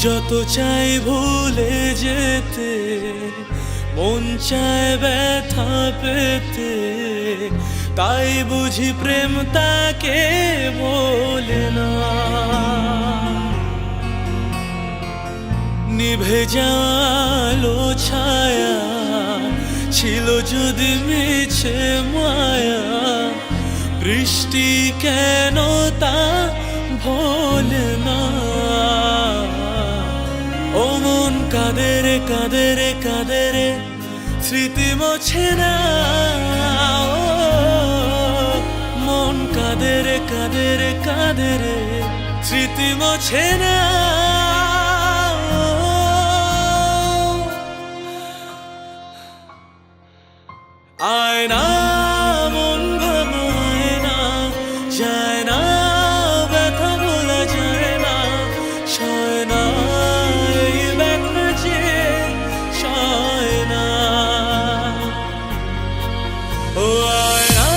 যত চাই ভুলে যেতে, মন চায় ব্যথা পেতে, তাই বুঝি প্রেম তাকে বলে না। নিভে যাওয়ালো ছায়া ছিল যদি মিছে মায়া, বৃষ্টি কেন তা ভোলে না। ও মন কাঁদে রে কাঁদে রে কাঁদে রে, স্মৃতি মোছে না। মন কাঁদে রে কাঁদে রে কাঁদে রে, স্মৃতি মোছে না। আয়না মন ভাঙায় না, যায় না ব্যথা বলা যায় না, সয় না এই ব্যথা যে সয় না। ও আয়না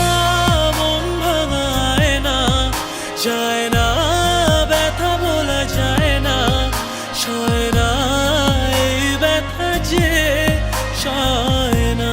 মন ভাঙায় না, যায় না ব্যথা বলা যায় না, সয় না এই ব্যথা যে সয় না।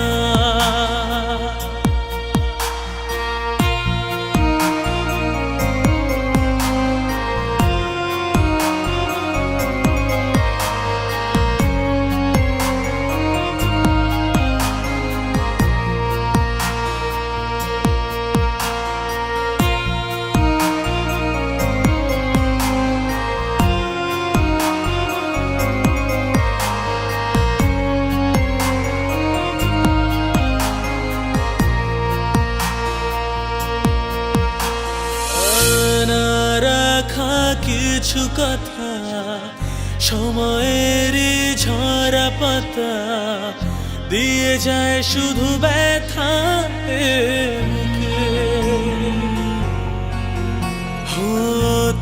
কিছু কথা সময়ের ঝরা পাতা দিয়ে যায় শুধু ব্যথা মুখে।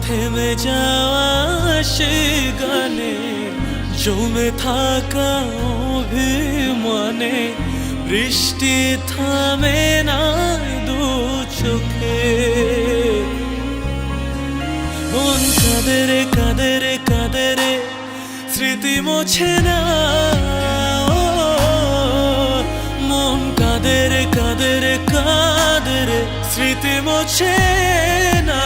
থেমে যাওয়া সে গানে জমে থাকা অভিমানে, বৃষ্টি থামে না দু চোখে। মন কাঁদে রে কাঁদে রে কাঁদে রে, স্মৃতি মোছে না। মন কাঁদে রে কাঁদে রে কাঁদে রে, স্মৃতি মোছে না।